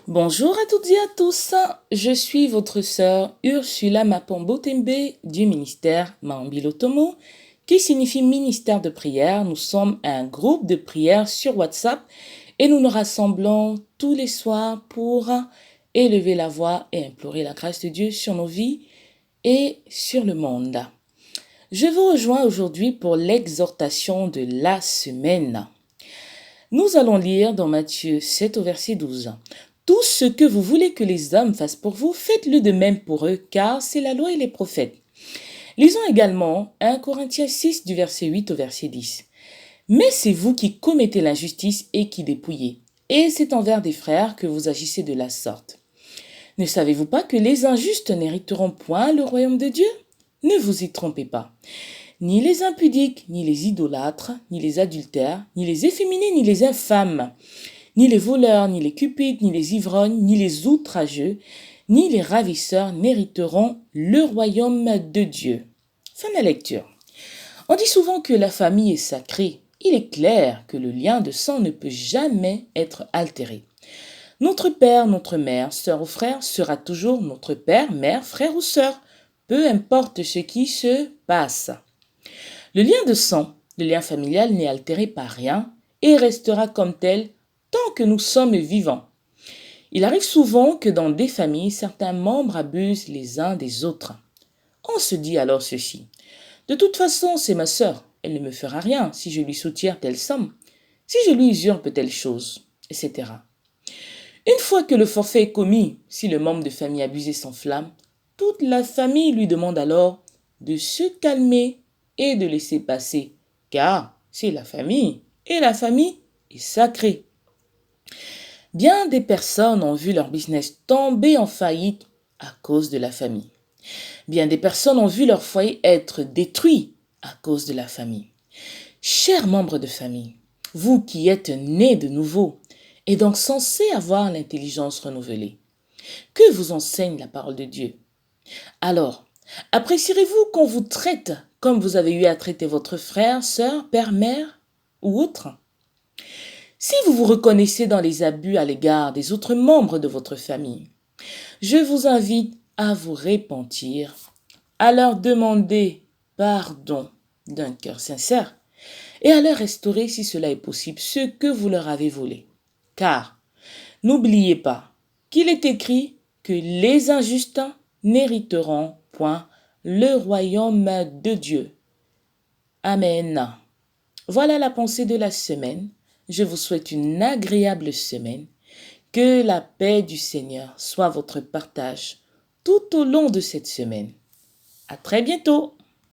Bonjour à toutes et à tous, je suis votre sœur Ursula Mapombo-Tembe du ministère Maombilotomo, qui signifie ministère de prière. Nous sommes un groupe de prière sur WhatsApp et nous nous rassemblons tous les soirs pour élever la voix et implorer la grâce de Dieu sur nos vies et sur le monde. Je vous rejoins aujourd'hui pour l'exhortation de la semaine. Nous allons lire dans Matthieu 7 au verset 12. Tout ce que vous voulez que les hommes fassent pour vous, faites-le de même pour eux, car c'est la loi et les prophètes. Lisons également 1 Corinthiens 6 du verset 8 au verset 10. Mais c'est vous qui commettez l'injustice et qui dépouillez. Et c'est envers des frères que vous agissez de la sorte. Ne savez-vous pas que les injustes n'hériteront point le royaume de Dieu? Ne vous y trompez pas. Ni les impudiques, ni les idolâtres, ni les adultères, ni les efféminés, ni les infâmes, ni les voleurs, ni les cupides, ni les ivrognes, ni les outrageux, ni les ravisseurs n'hériteront le royaume de Dieu. Fin de la lecture. On dit souvent que la famille est sacrée. Il est clair que le lien de sang ne peut jamais être altéré. Notre père, notre mère, sœur ou frère sera toujours notre père, mère, frère ou sœur, peu importe ce qui se passe. Le lien de sang, le lien familial n'est altéré par rien et restera comme tel tant que nous sommes vivants. Il arrive souvent que dans des familles, certains membres abusent les uns des autres. On se dit alors ceci. De toute façon, c'est ma sœur. Elle ne me fera rien si je lui soutiens telle somme, si je lui usurpe telle chose, etc. Une fois que le forfait est commis, si le membre de famille abusé s'enflamme, toute la famille lui demande alors de se calmer et de laisser passer, car c'est la famille et la famille est sacrée. Bien des personnes ont vu leur business tomber en faillite à cause de la famille. Bien des personnes ont vu leur foyer être détruit à cause de la famille. Chers membres de famille, vous qui êtes nés de nouveau et donc censés avoir l'intelligence renouvelée, que vous enseigne la parole de Dieu? Alors, apprécierez-vous qu'on vous traite comme vous avez eu à traiter votre frère, sœur, père, mère ou autre? Si vous vous reconnaissez dans les abus à l'égard des autres membres de votre famille, je vous invite à vous repentir, à leur demander pardon d'un cœur sincère et à leur restaurer, si cela est possible, ce que vous leur avez volé. Car, n'oubliez pas qu'il est écrit que les injustes n'hériteront point le royaume de Dieu. Amen. Voilà la pensée de la semaine. Je vous souhaite une agréable semaine. Que la paix du Seigneur soit votre partage tout au long de cette semaine. À très bientôt.